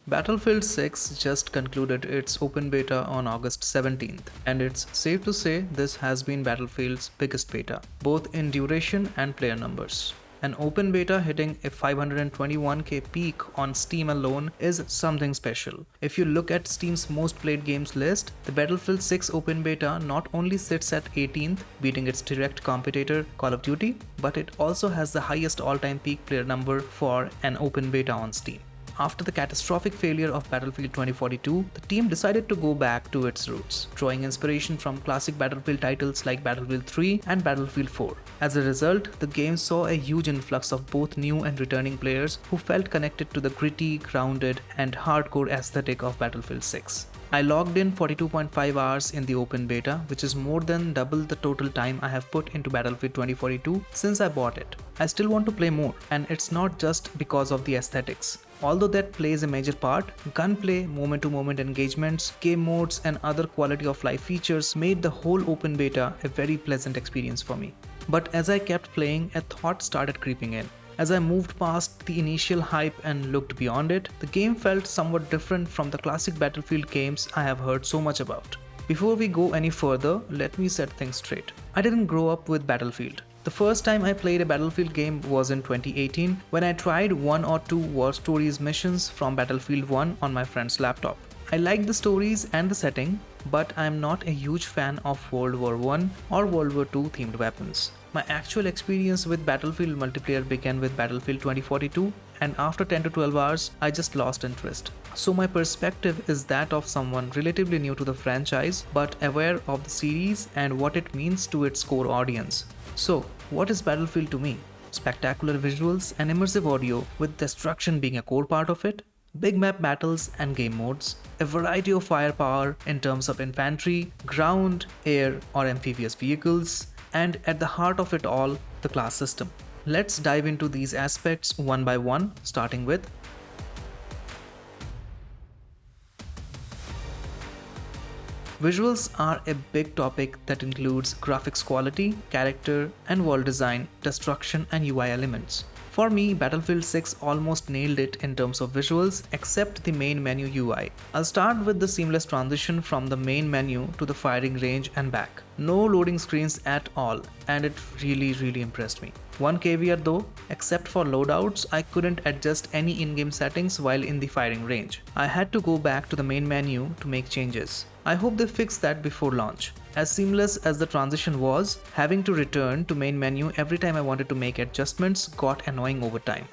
Battlefield 6 just concluded its open beta on August 17th, and it's safe to say this has been Battlefield's biggest beta, both in duration and player numbers. An open beta hitting a 521k peak on Steam alone is something special. If you look at Steam's most played games list, the Battlefield 6 open beta not only sits at 18th, beating its direct competitor Call of Duty, but it also has the highest all-time peak player number for an open beta on Steam. After the catastrophic failure of Battlefield 2042, the team decided to go back to its roots, drawing inspiration from classic Battlefield titles like Battlefield 3 and Battlefield 4. As a result, the game saw a huge influx of both new and returning players who felt connected to the gritty, grounded, and hardcore aesthetic of Battlefield 6. I logged in 42.5 hours in the open beta, which is more than double the total time I have put into Battlefield 2042 since I bought it. I still want to play more, and it's not just because of the aesthetics. Although that plays a major part, gunplay, moment-to-moment engagements, game modes, and other quality of life features made the whole open beta a very pleasant experience for me. But as I kept playing, a thought started creeping in. As I moved past the initial hype and looked beyond it, the game felt somewhat different from the classic Battlefield games I have heard so much about. Before we go any further, let me set things straight. I didn't grow up with Battlefield. The first time I played a Battlefield game was in 2018 when I tried one or two War Stories missions from Battlefield 1 on my friend's laptop. I liked the stories and the setting, but I am not a huge fan of World War I or World War II themed weapons. My actual experience with Battlefield multiplayer began with Battlefield 2042, and after 10 to 12 hours, I just lost interest. So my perspective is that of someone relatively new to the franchise, but aware of the series and what it means to its core audience. So, what is Battlefield to me? Spectacular visuals and immersive audio, with destruction being a core part of it, big map battles and game modes, a variety of firepower in terms of infantry, ground, air, or amphibious vehicles, and at the heart of it all, the class system. Let's dive into these aspects one by one, starting with visuals are a big topic that includes graphics quality, character and world design, destruction and UI elements. For me, Battlefield 6 almost nailed it in terms of visuals, except the main menu UI. I'll start with the seamless transition from the main menu to the firing range and back. No loading screens at all, and it really impressed me. One caveat though, except for loadouts, I couldn't adjust any in-game settings while in the firing range. I had to go back to the main menu to make changes. I hope they fix that before launch. As seamless as the transition was, having to return to main menu every time I wanted to make adjustments got annoying over time.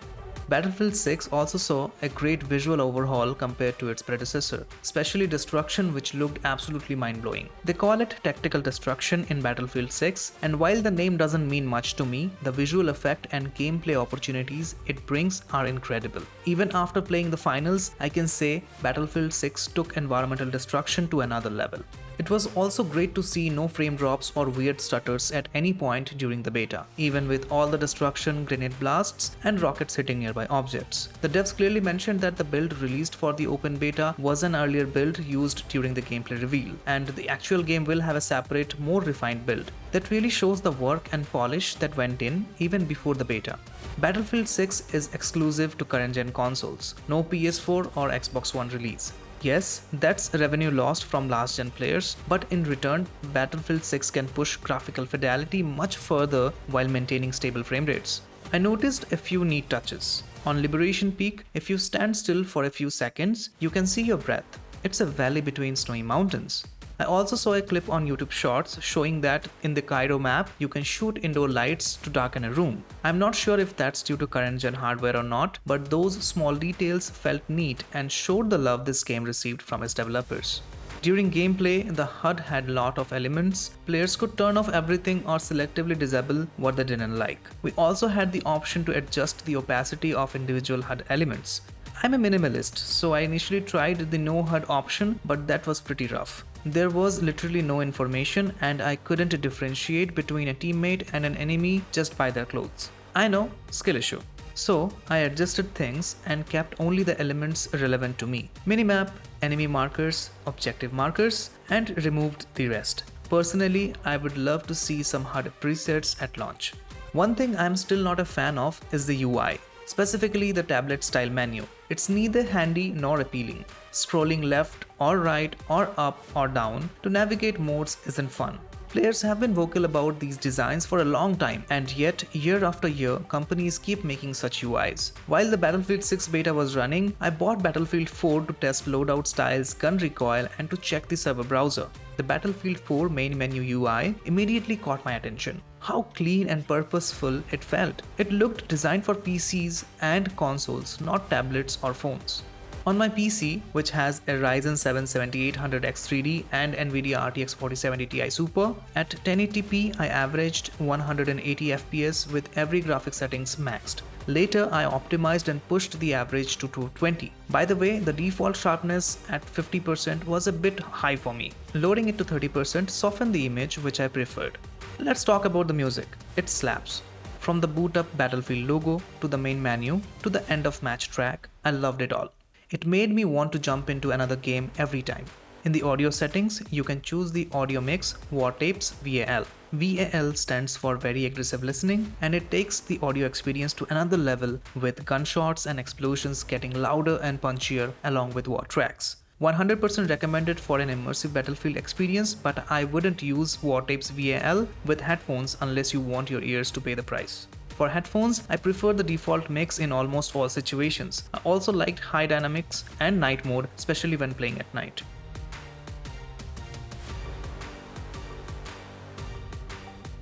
Battlefield 6 also saw a great visual overhaul compared to its predecessor, especially destruction, which looked absolutely mind-blowing. They call it tactical destruction in Battlefield 6, and while the name doesn't mean much to me, the visual effect and gameplay opportunities it brings are incredible. Even after playing the finals, I can say Battlefield 6 took environmental destruction to another level. It was also great to see no frame drops or weird stutters at any point during the beta, even with all the destruction, grenade blasts, and rockets hitting nearby objects. The devs clearly mentioned that the build released for the open beta was an earlier build used during the gameplay reveal, and the actual game will have a separate, more refined build. That really shows the work and polish that went in even before the beta. Battlefield 6 is exclusive to current-gen consoles, no PS4 or Xbox One release. Yes, that's revenue lost from last-gen players, but in return, Battlefield 6 can push graphical fidelity much further while maintaining stable frame rates. I noticed a few neat touches. On Liberation Peak, if you stand still for a few seconds, you can see your breath. It's a valley between snowy mountains. I also saw a clip on YouTube Shorts showing that in the Cairo map, you can shoot indoor lights to darken a room. I'm not sure if that's due to current-gen hardware or not, but those small details felt neat and showed the love this game received from its developers. During gameplay, the HUD had a lot of elements. Players could turn off everything or selectively disable what they didn't like. We also had the option to adjust the opacity of individual HUD elements. I'm a minimalist, so I initially tried the no HUD option, but that was pretty rough. There was literally no information and I couldn't differentiate between a teammate and an enemy just by their clothes. I know, skill issue. So I adjusted things and kept only the elements relevant to me. Minimap, enemy markers, objective markers, and removed the rest. Personally, I would love to see some HUD presets at launch. One thing I'm still not a fan of is the UI, specifically the tablet style menu. It's neither handy nor appealing. Scrolling left or right or up or down to navigate modes isn't fun. Players have been vocal about these designs for a long time, and yet, year after year, companies keep making such UIs. While the Battlefield 6 beta was running, I bought Battlefield 4 to test loadout styles, gun recoil, and to check the server browser. The Battlefield 4 main menu UI immediately caught my attention. How clean and purposeful it felt. It looked designed for PCs and consoles, not tablets or phones. On my PC, which has a Ryzen 7 7800X3D and Nvidia RTX 4070 Ti Super, at 1080p I averaged 180 FPS with every graphics settings maxed. Later, I optimized and pushed the average to 220. By the way, the default sharpness at 50% was a bit high for me. Loading it to 30% softened the image, which I preferred. Let's talk about the music. It slaps. From the boot up Battlefield logo to the main menu to the end of match track, I loved it all. It made me want to jump into another game every time. In the audio settings, you can choose the audio mix War Tapes VAL. VAL stands for Very Aggressive Listening, and it takes the audio experience to another level with gunshots and explosions getting louder and punchier along with war tracks. 100% recommended for an immersive Battlefield experience, but I wouldn't use War Tapes VAL with headphones unless you want your ears to pay the price. For headphones, I prefer the default mix in almost all situations. I also liked high dynamics and night mode, especially when playing at night.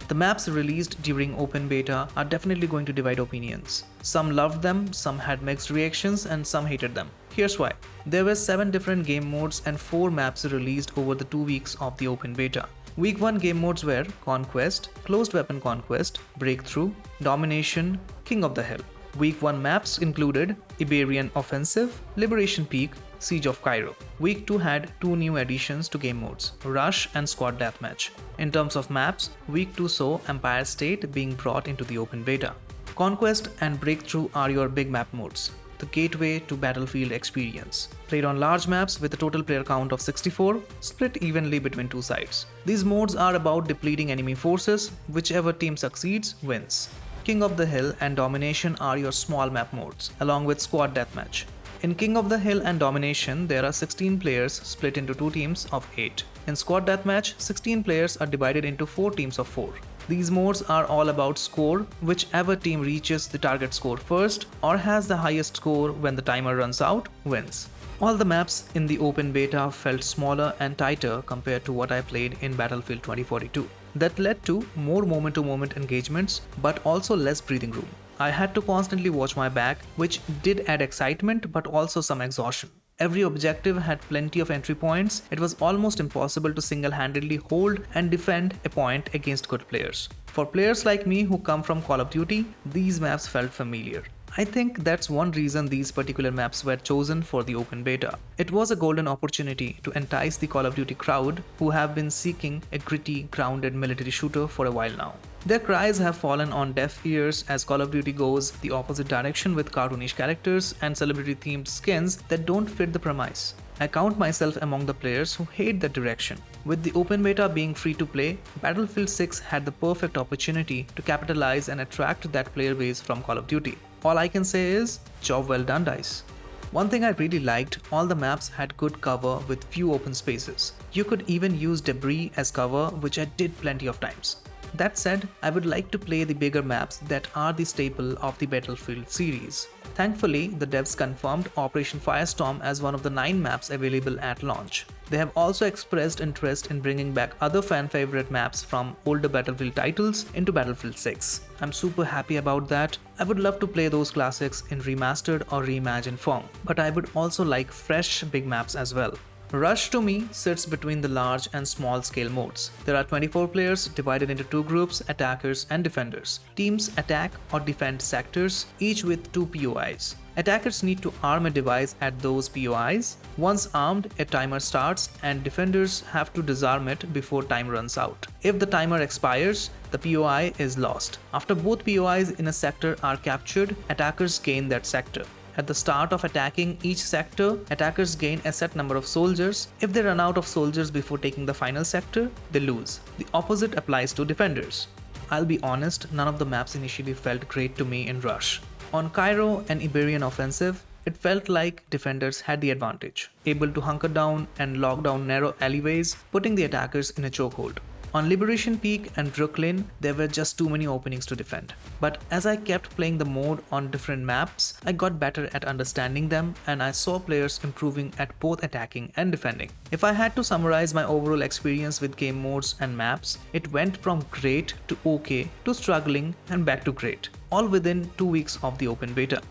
The maps released during open beta are definitely going to divide opinions. Some loved them, some had mixed reactions, and some hated them. Here's why. There were 7 different game modes and 4 maps released over the 2 weeks of the open beta. Week 1 game modes were Conquest, Closed Weapon Conquest, Breakthrough, Domination, King of the Hill. Week 1 maps included Iberian Offensive, Liberation Peak, Siege of Cairo. Week 2 had 2 new additions to game modes, Rush and Squad Deathmatch. In terms of maps, Week 2 saw Empire State being brought into the open beta. Conquest and Breakthrough are your big map modes, the gateway to Battlefield experience. Played on large maps with a total player count of 64, split evenly between 2 sides. These modes are about depleting enemy forces. Whichever team succeeds wins. King of the Hill and Domination are your small map modes, along with Squad Deathmatch. In King of the Hill and Domination, there are 16 players split into 2 teams of 8. In Squad Deathmatch, 16 players are divided into 4 teams of 4. These modes are all about score. Whichever team reaches the target score first or has the highest score when the timer runs out wins. All the maps in the open beta felt smaller and tighter compared to what I played in Battlefield 2042. That led to more moment-to-moment engagements, but also less breathing room. I had to constantly watch my back, which did add excitement but also some exhaustion. Every objective had plenty of entry points. It was almost impossible to single-handedly hold and defend a point against good players. For players like me who come from Call of Duty, these maps felt familiar. I think that's one reason these particular maps were chosen for the open beta. It was a golden opportunity to entice the Call of Duty crowd who have been seeking a gritty, grounded military shooter for a while now. Their cries have fallen on deaf ears as Call of Duty goes the opposite direction with cartoonish characters and celebrity-themed skins that don't fit the premise. I count myself among the players who hate that direction. With the open beta being free to play, Battlefield 6 had the perfect opportunity to capitalize and attract that player base from Call of Duty. All I can say is, job well done, DICE. One thing I really liked, all the maps had good cover with few open spaces. You could even use debris as cover, which I did plenty of times. That said, I would like to play the bigger maps that are the staple of the Battlefield series. Thankfully, the devs confirmed Operation Firestorm as one of the 9 maps available at launch. They have also expressed interest in bringing back other fan-favorite maps from older Battlefield titles into Battlefield 6. I'm super happy about that. I would love to play those classics in remastered or reimagined form, but I would also like fresh big maps as well. Rush to me sits between the large and small scale modes. There are 24 players divided into 2 groups, attackers and defenders. Teams attack or defend sectors, each with 2 POIs. Attackers need to arm a device at those POIs. Once armed, a timer starts and defenders have to disarm it before time runs out. If the timer expires, the POI is lost. After both POIs in a sector are captured, attackers gain that sector. At the start of attacking each sector, attackers gain a set number of soldiers. If they run out of soldiers before taking the final sector, they lose. The opposite applies to defenders. I'll be honest, none of the maps initially felt great to me in Rush. On Cairo and Iberian Offensive, It felt like defenders had the advantage, able to hunker down and lock down narrow alleyways, putting the attackers in a chokehold. On Liberation Peak and Brooklyn, there were just too many openings to defend. But as I kept playing the mode on different maps, I got better at understanding them and I saw players improving at both attacking and defending. If I had to summarize my overall experience with game modes and maps, it went from great to okay to struggling and back to great, all within 2 weeks of the open beta.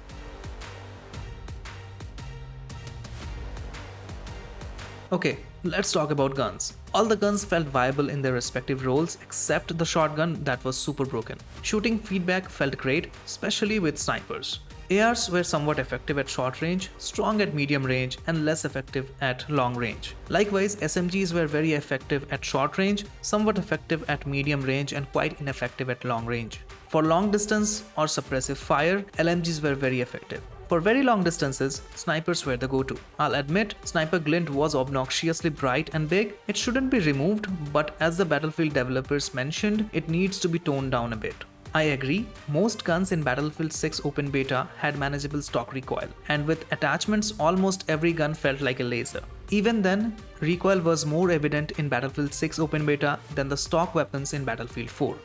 Okay, let's talk about guns. All the guns felt viable in their respective roles except the shotgun that was super broken. Shooting feedback felt great, especially with snipers. ARs were somewhat effective at short range, strong at medium range, and less effective at long range. Likewise, SMGs were very effective at short range, somewhat effective at medium range, and quite ineffective at long range. For long distance or suppressive fire, LMGs were very effective. For very long distances, snipers were the go-to. I'll admit, Sniper Glint was obnoxiously bright and big. It shouldn't be removed, but as the Battlefield developers mentioned, it needs to be toned down a bit. I agree, most guns in Battlefield 6 Open Beta had manageable stock recoil, and with attachments almost every gun felt like a laser. Even then, recoil was more evident in Battlefield 6 Open Beta than the stock weapons in Battlefield 4.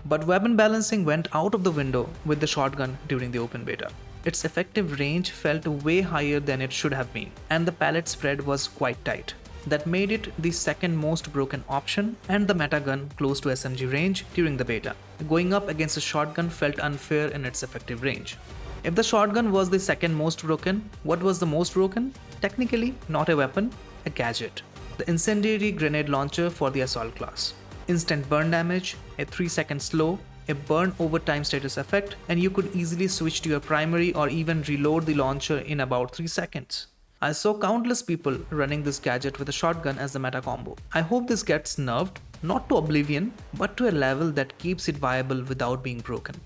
But weapon balancing went out of the window with the shotgun during the Open Beta. Its effective range felt way higher than it should have been, and the pallet spread was quite tight. That made it the second most broken option and the meta gun close to SMG range during the beta. Going up against a shotgun felt unfair in its effective range. If the shotgun was the second most broken, what was the most broken? Technically, not a weapon, a gadget. The incendiary grenade launcher for the assault class. Instant burn damage, a 3-second slow, a burn over time status effect, and you could easily switch to your primary or even reload the launcher in about 3 seconds. I saw countless people running this gadget with a shotgun as the meta combo. I hope this gets nerfed, not to oblivion, but to a level that keeps it viable without being broken.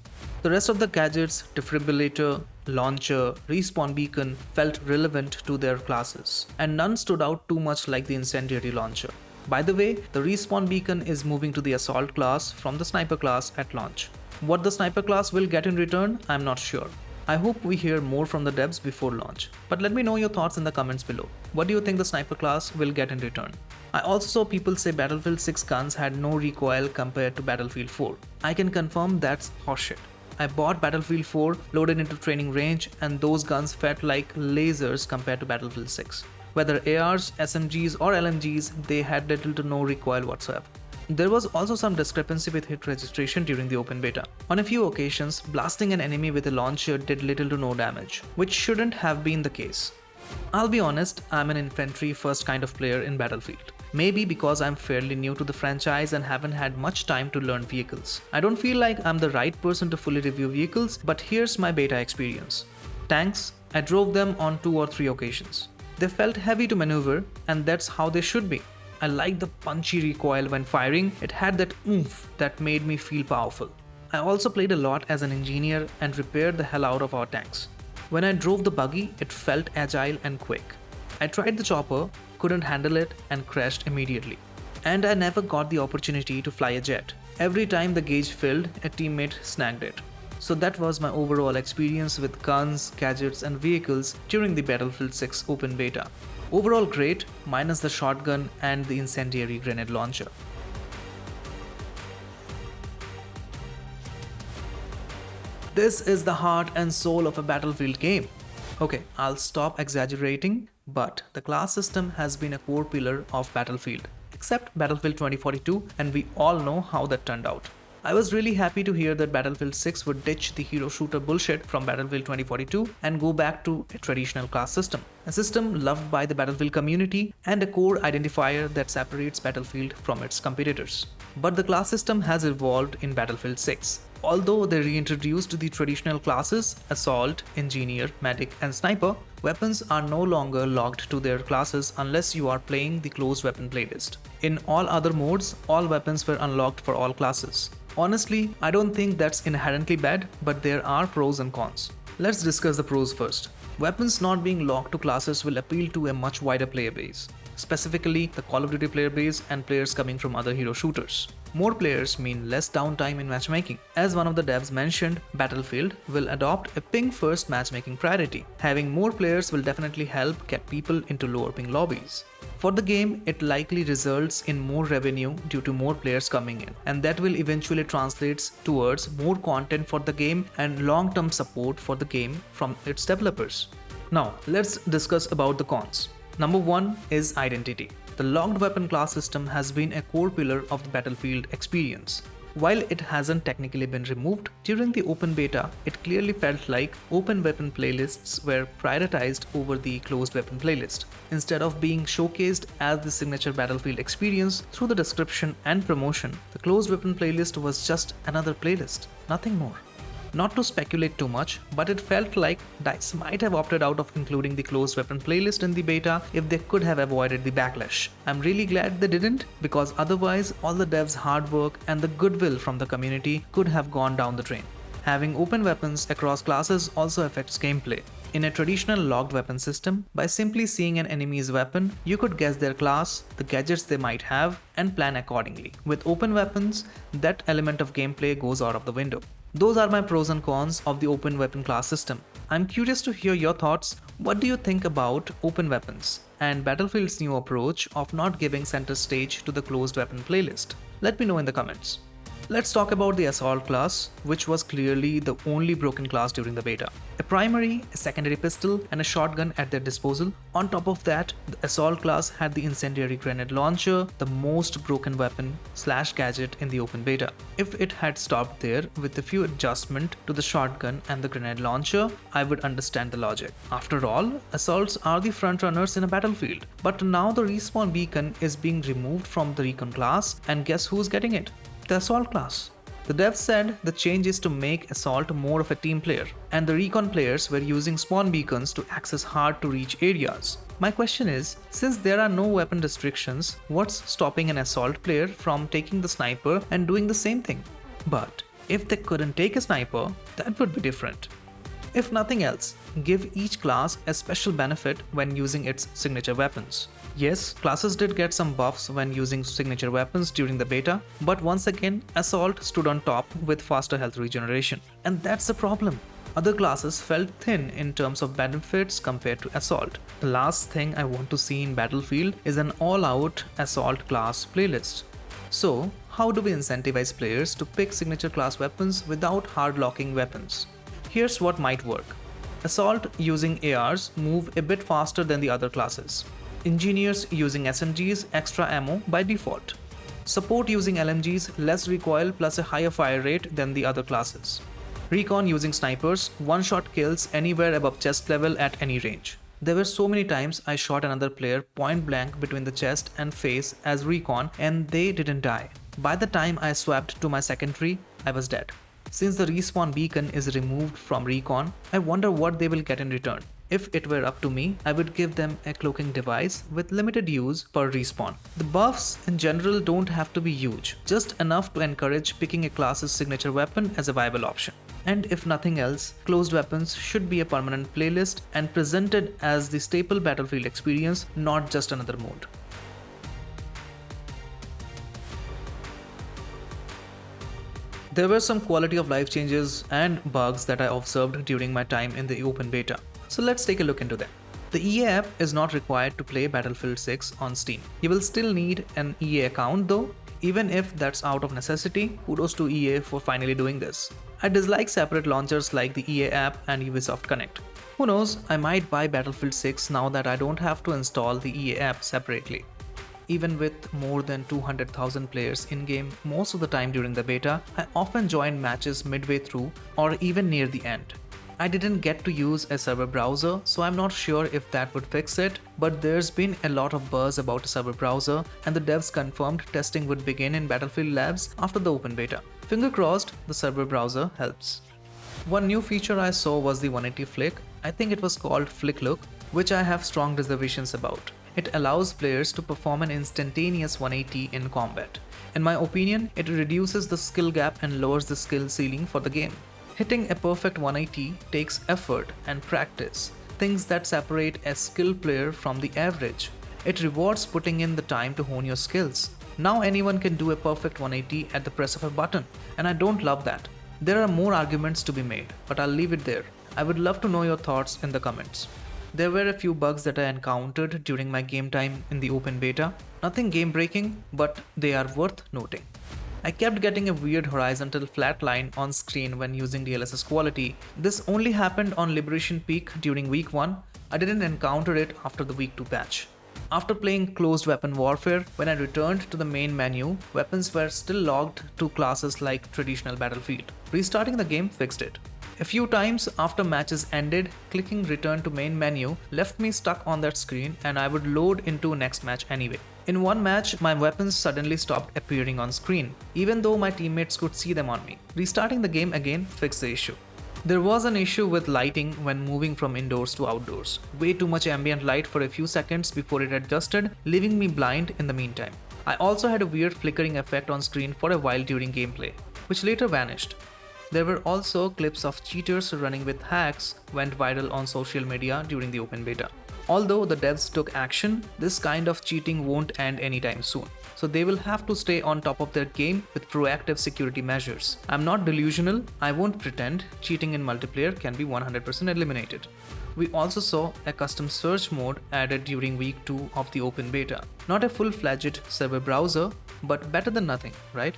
The rest of the gadgets, defibrillator, launcher, respawn beacon, felt relevant to their classes, and none stood out too much like the incendiary launcher. By the way, the respawn beacon is moving to the assault class from the sniper class at launch. What the sniper class will get in return, I'm not sure. I hope we hear more from the devs before launch. But let me know your thoughts in the comments below. What do you think the sniper class will get in return? I also saw people say Battlefield 6 guns had no recoil compared to Battlefield 4. I can confirm that's horseshit. I bought Battlefield 4 loaded into training range and those guns felt like lasers compared to Battlefield 6. Whether ARs, SMGs or LMGs, they had little to no recoil whatsoever. There was also some discrepancy with hit registration during the open beta. On a few occasions, blasting an enemy with a launcher did little to no damage, which shouldn't have been the case. I'll be honest, I'm an infantry first kind of player in Battlefield. Maybe because I'm fairly new to the franchise and haven't had much time to learn vehicles. I don't feel like I'm the right person to fully review vehicles, but here's my beta experience. Tanks, I drove them on 2 or 3 occasions. They felt heavy to maneuver, and that's how they should be. I liked the punchy recoil when firing. It had that oomph that made me feel powerful. I also played a lot as an engineer and repaired the hell out of our tanks. When I drove the buggy, it felt agile and quick. I tried the chopper, couldn't handle it and crashed immediately. And I never got the opportunity to fly a jet. Every time the gauge filled, a teammate snagged it. So that was my overall experience with guns, gadgets and vehicles during the Battlefield 6 open beta. Overall great, minus the shotgun and the incendiary grenade launcher. This is the heart and soul of a Battlefield game. Okay, I'll stop exaggerating, but the class system has been a core pillar of Battlefield, except Battlefield 2042, and we all know how that turned out. I was really happy to hear that Battlefield 6 would ditch the hero shooter bullshit from Battlefield 2042 and go back to a traditional class system. A system loved by the Battlefield community and a core identifier that separates Battlefield from its competitors. But the class system has evolved in Battlefield 6. Although they reintroduced the traditional classes, Assault, Engineer, Medic and Sniper, weapons are no longer locked to their classes unless you are playing the closed weapon playlist. In all other modes, all weapons were unlocked for all classes. Honestly, I don't think that's inherently bad, but there are pros and cons. Let's discuss the pros first. Weapons not being locked to classes will appeal to a much wider player base, specifically the Call of Duty player base and players coming from other hero shooters. More players mean less downtime in matchmaking. As one of the devs mentioned, Battlefield will adopt a ping-first matchmaking priority. Having more players will definitely help get people into lower ping lobbies. For the game, it likely results in more revenue due to more players coming in, and that will eventually translate towards more content for the game and long-term support for the game from its developers. Now, let's discuss about the cons. Number 1 is identity. The locked weapon class system has been a core pillar of the Battlefield experience. While it hasn't technically been removed, during the open beta, it clearly felt like open weapon playlists were prioritized over the closed weapon playlist. Instead of being showcased as the signature Battlefield experience through the description and promotion, the closed weapon playlist was just another playlist, nothing more. Not to speculate too much, but it felt like DICE might have opted out of including the closed weapon playlist in the beta if they could have avoided the backlash. I'm really glad they didn't, because otherwise all the devs' hard work and the goodwill from the community could have gone down the drain. Having open weapons across classes also affects gameplay. In a traditional locked weapon system, by simply seeing an enemy's weapon, you could guess their class, the gadgets they might have, and plan accordingly. With open weapons, that element of gameplay goes out of the window. Those are my pros and cons of the open weapon class system. I'm curious to hear your thoughts. What do you think about open weapons and Battlefield's new approach of not giving center stage to the closed weapon playlist? Let me know in the comments. Let's talk about the Assault class, which was clearly the only broken class during the beta. A primary, a secondary pistol, and a shotgun at their disposal. On top of that, the Assault class had the incendiary grenade launcher, the most broken weapon / gadget in the open beta. If it had stopped there with a few adjustments to the shotgun and the grenade launcher, I would understand the logic. After all, Assaults are the frontrunners in a battlefield. But now the respawn beacon is being removed from the Recon class, and guess who's getting it? The Assault class. The devs said the change is to make Assault more of a team player, and the Recon players were using spawn beacons to access hard to reach areas. My question is, since there are no weapon restrictions, what's stopping an Assault player from taking the sniper and doing the same thing? But if they couldn't take a sniper, that would be different. If nothing else, give each class a special benefit when using its signature weapons. Yes, classes did get some buffs when using signature weapons during the beta, but once again, Assault stood on top with faster health regeneration. And that's the problem. Other classes felt thin in terms of benefits compared to Assault. The last thing I want to see in Battlefield is an all-out Assault class playlist. So, how do we incentivize players to pick signature class weapons without hard-locking weapons? Here's what might work. Assault using ARs move a bit faster than the other classes. Engineers using SMGs extra ammo by default. Support using LMGs less recoil plus a higher fire rate than the other classes. Recon using snipers, one-shot kills anywhere above chest level at any range. There were so many times I shot another player point blank between the chest and face as Recon and they didn't die. By the time I swapped to my secondary, I was dead. Since the respawn beacon is removed from Recon, I wonder what they will get in return. If it were up to me, I would give them a cloaking device with limited use per respawn. The buffs in general don't have to be huge, just enough to encourage picking a class's signature weapon as a viable option. And if nothing else, closed weapons should be a permanent playlist and presented as the staple Battlefield experience, not just another mode. There were some quality of life changes and bugs that I observed during my time in the open beta. So let's take a look into them. The EA app is not required to play Battlefield 6 on Steam. You will still need an EA account though, even if that's out of necessity. Kudos to EA for finally doing this. I dislike separate launchers like the EA app and Ubisoft Connect. Who knows, I might buy Battlefield 6 now that I don't have to install the EA app separately. Even with more than 200,000 players in-game most of the time during the beta, I often join matches midway through or even near the end. I didn't get to use a server browser, so I'm not sure if that would fix it, but there's been a lot of buzz about a server browser and the devs confirmed testing would begin in Battlefield Labs after the open beta. Finger crossed, the server browser helps. One new feature I saw was the 180 flick. I think it was called Flick Look, which I have strong reservations about. It allows players to perform an instantaneous 180 in combat. In my opinion, it reduces the skill gap and lowers the skill ceiling for the game. Hitting a perfect 180 takes effort and practice, things that separate a skilled player from the average. It rewards putting in the time to hone your skills. Now anyone can do a perfect 180 at the press of a button, and I don't love that. There are more arguments to be made, but I'll leave it there. I would love to know your thoughts in the comments. There were a few bugs that I encountered during my game time in the open beta. Nothing game breaking, but they are worth noting. I kept getting a weird horizontal flat line on screen when using DLSS quality. This only happened on Liberation Peak during week 1. I didn't encounter it after the week 2 patch. After playing closed weapon warfare, when I returned to the main menu, weapons were still logged to classes like traditional Battlefield. Restarting the game fixed it. A few times after matches ended, clicking return to main menu left me stuck on that screen and I would load into next match anyway. In one match, my weapons suddenly stopped appearing on screen, even though my teammates could see them on me. Restarting the game again fixed the issue. There was an issue with lighting when moving from indoors to outdoors. Way too much ambient light for a few seconds before it adjusted, leaving me blind in the meantime. I also had a weird flickering effect on screen for a while during gameplay, which later vanished. There were also clips of cheaters running with hacks went viral on social media during the open beta. Although the devs took action, this kind of cheating won't end anytime soon. So they will have to stay on top of their game with proactive security measures. I'm not delusional, I won't pretend cheating in multiplayer can be 100% eliminated. We also saw a custom search mode added during week 2 of the open beta. Not a full-fledged server browser, but better than nothing, right?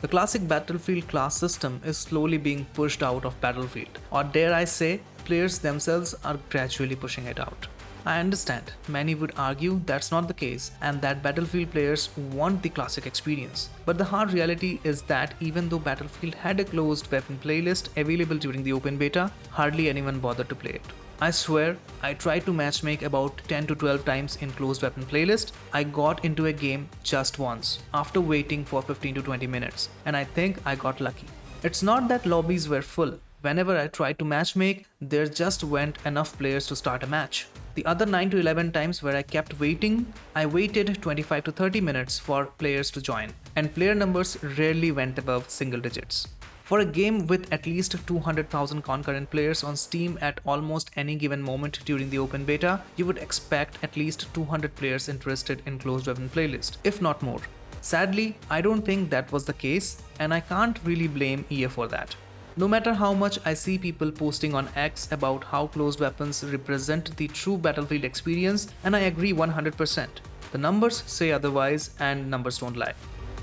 The classic Battlefield class system is slowly being pushed out of Battlefield, or dare I say, players themselves are gradually pushing it out. I understand, many would argue that's not the case and that Battlefield players want the classic experience. But the hard reality is that even though Battlefield had a closed weapon playlist available during the open beta, hardly anyone bothered to play it. I swear, I tried to matchmake about 10 to 12 times in closed weapon playlist. I got into a game just once, after waiting for 15 to 20 minutes, and I think I got lucky. It's not that lobbies were full. Whenever I tried to matchmake, there just weren't enough players to start a match. The other 9 to 11 times where I kept waiting, I waited 25 to 30 minutes for players to join, and player numbers rarely went above single digits. For a game with at least 200,000 concurrent players on Steam at almost any given moment during the open beta, you would expect at least 200 players interested in closed weapon playlist, if not more. Sadly, I don't think that was the case, and I can't really blame EA for that. No matter how much I see people posting on X about how closed weapons represent the true Battlefield experience, and I agree 100%. The numbers say otherwise, and numbers don't lie.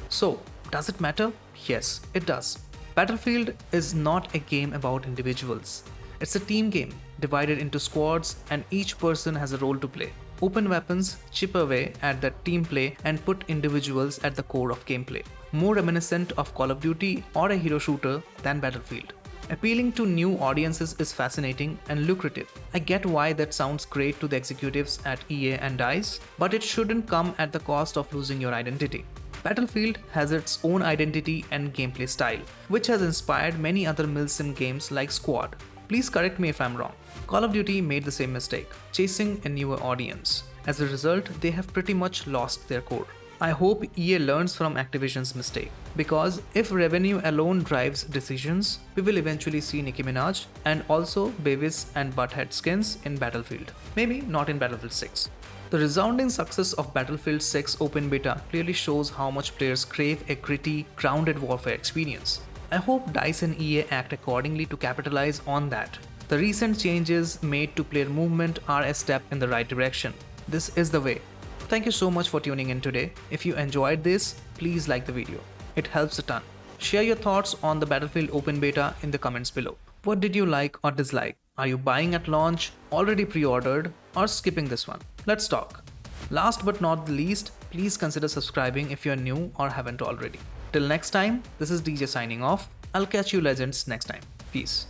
So, does it matter? Yes, it does. Battlefield is not a game about individuals. It's a team game, divided into squads, and each person has a role to play. Open weapons chip away at that team play and put individuals at the core of gameplay. More reminiscent of Call of Duty or a hero shooter than Battlefield. Appealing to new audiences is fascinating and lucrative. I get why that sounds great to the executives at EA and DICE, but it shouldn't come at the cost of losing your identity. Battlefield has its own identity and gameplay style, which has inspired many other milsim games like Squad. Please correct me if I'm wrong. Call of Duty made the same mistake, chasing a newer audience. As a result, they have pretty much lost their core. I hope EA learns from Activision's mistake, because if revenue alone drives decisions, we will eventually see Nicki Minaj and also Beavis and Butthead skins in Battlefield. Maybe not in Battlefield 6. The resounding success of Battlefield 6 open beta clearly shows how much players crave a gritty, grounded warfare experience. I hope DICE and EA act accordingly to capitalize on that. The recent changes made to player movement are a step in the right direction. This is the way. Thank you so much for tuning in today. If you enjoyed this, please like the video. It helps a ton. Share your thoughts on the Battlefield open beta in the comments below. What did you like or dislike? Are you buying at launch, already pre-ordered, or skipping this one? Let's talk. Last but not the least, please consider subscribing if you're new or haven't already. Till next time, this is DJ signing off. I'll catch you legends next time. Peace.